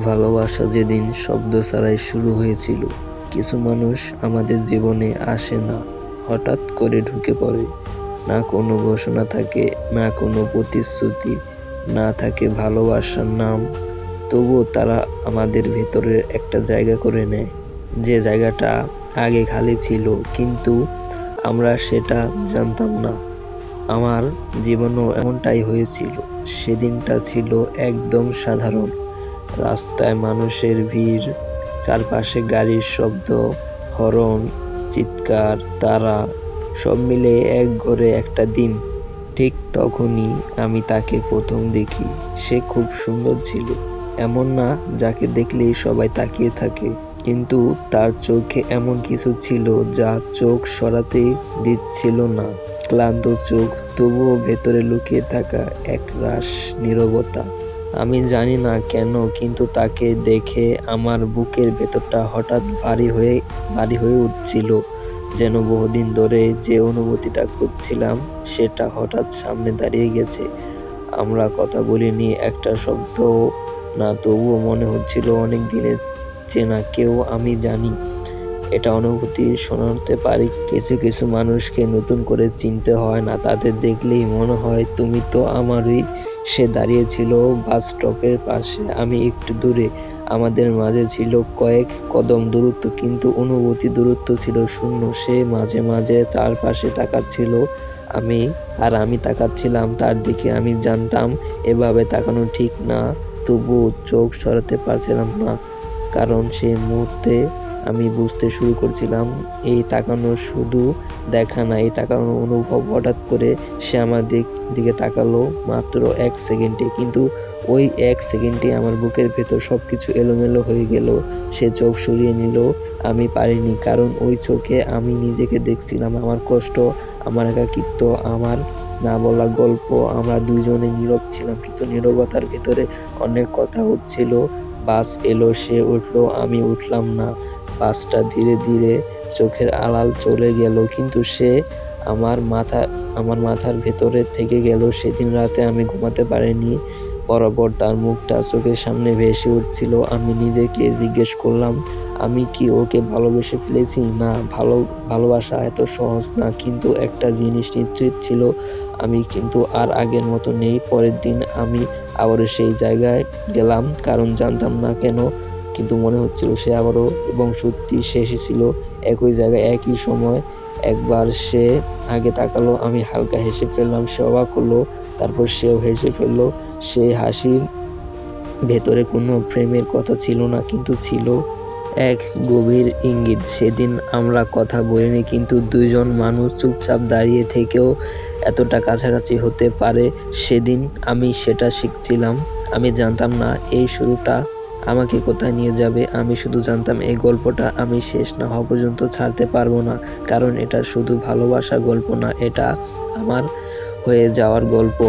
ভালোবাসা যেদিন শব্দ ছাড়াই শুরু হয়েছিল। কিছু মানুষ আমাদের জীবনে আসে না, হঠাৎ করে ঢুকে পড়ে। না কোনো ঘোষণা থাকে, না কোনো প্রতিশ্রুতি, না থাকে ভালোবাসার নাম। তবুও তারা আমাদের ভেতরে একটা জায়গা করে নেয়, যে জায়গাটা আগে খালি ছিল, কিন্তু আমরা সেটা জানতাম না। আমার জীবনেও এমনটাই হয়েছিল। সেদিনটা ছিল একদম সাধারণ। রাস্তায় মানুষের ভিড়, চারপাশে গাড়ির শব্দ, হর্ন, চিৎকার, তারা, সব মিলে এক ঘরে একটা দিন। ঠিক তখনই আমি তাকে প্রথম দেখি। সে খুব সুন্দর ছিল, এমন না যাকে দেখলেই সবাই তাকিয়ে থাকে, কিন্তু তার চোখে এমন কিছু ছিল যা চোখ সরাতে দিচ্ছিল না। ক্লান্ত চোখ, তবুও ভেতরে লুকিয়ে থাকা একরাশ নীরবতা। আমি জানি না কেন, কিন্তু তাকে দেখে আমার বুকের ভেতরটা হঠাৎ ভারী হয়ে উঠছিল। যেন বহুদিন ধরে যে অনুভূতিটা খুঁজছিলাম সেটা হঠাৎ সামনে দাঁড়িয়ে গেছে। আমরা কথা বলিনি, একটা শব্দও না, তবুও মনে হচ্ছিল অনেক দিনের চেনা কেউ। আমি জানি এটা অনুভূতি শোনাতে পারি। কিছু কিছু মানুষকে নতুন করে চিনতে হয় না, তাদের দেখলেই মনে হয় তুমি তো আমারই। সে দাঁড়িয়েছিল বাস স্টপের পাশে, আমি একটু দূরে। আমাদের মাঝে ছিল কয়েক কদম দূরত্ব, কিন্তু অনুভূতি দূরত্ব ছিল শূন্য। সে মাঝে মাঝে চারপাশে তাকাচ্ছিল, আমি তাকাচ্ছিলাম তার দিকে। আমি জানতাম এভাবে তাকানো ঠিক না, তবুও চোখ সরাতে পারছিলাম না, কারণ সেই মুহূর্তে আমি বুঝতে শুরু করছিলাম এই তাকানো শুধু দেখা না, এই তাকানোর অনুভব। হঠাৎ করে সে আমার দিকে তাকালো, মাত্র 1 সেকেন্ডে, কিন্তু ওই 1 সেকেন্ডে আমার বুকের ভেতর সবকিছু এলোমেলো হয়ে গেল। সে চোখ সরিয়ে নিল, আমি পারিনি, কারণ ওই চোখে আমি নিজেকে দেখছিলাম, আমার কষ্ট, আমার একাকিত্ব, আমার না বলা গল্প। আমরা দুইজনে নীরব ছিলাম, কিন্তু নীরবতার ভেতরে অনেক কথা হচ্ছিল। বাস এলো, সে উঠলো, আমি উঠলাম না। বাসটা ধীরে ধীরে চোখের আড়াল চলে গেল, কিন্তু সে আমার মাথার ভেতরে থেকে গেল। সেদিন রাতে আমি ঘুমাতে পারিনি। বরাবর তার মুখটা চোখের সামনে ভেসে উঠছিল। আমি নিজেকে জিজ্ঞেস করলাম, আমি কি ওকে ভালোবেসে ফেলেছি? না, ভালোবাসা এত সহজ না, কিন্তু একটা জিনিস নিশ্চিত ছিল, আমি কিন্তু আর আগের মতো নেই। পরের দিন আমি আবারও সেই জায়গায় গেলাম, কারণ জানতাম না কেন, কিন্তু মনে হচ্ছিল সে আবারও। এবং সত্যি সে এসেছিল একই জায়গায়, একই সময়। একবার সে আগে তাকালো, আমি হালকা হেসে ফেললাম। সে অবাক হলো, তারপর সেও হেসে ফেললো। সেই হাসির ভেতরে কোনো প্রেমের কথা ছিল না, কিন্তু ছিল এক গভীর ইঙ্গিত। সেদিন আমরা কথা বলিনি, কিন্তু দুইজন মানুষ চুপচাপ দাঁড়িয়ে থেকেও এতটা কাছাকাছি হতে পারে সেদিন আমি সেটা শিখছিলাম। আমি জানতাম না এই শুরুটা আমাকে কোথায় নিয়ে যাবে। আমি শুধু জানতাম এই গল্পটা আমি শেষ না হওয়া পর্যন্ত ছাড়তে পারবো না, কারণ এটা শুধু ভালোবাসার গল্প না, এটা আমার হয়ে যাওয়ার গল্প।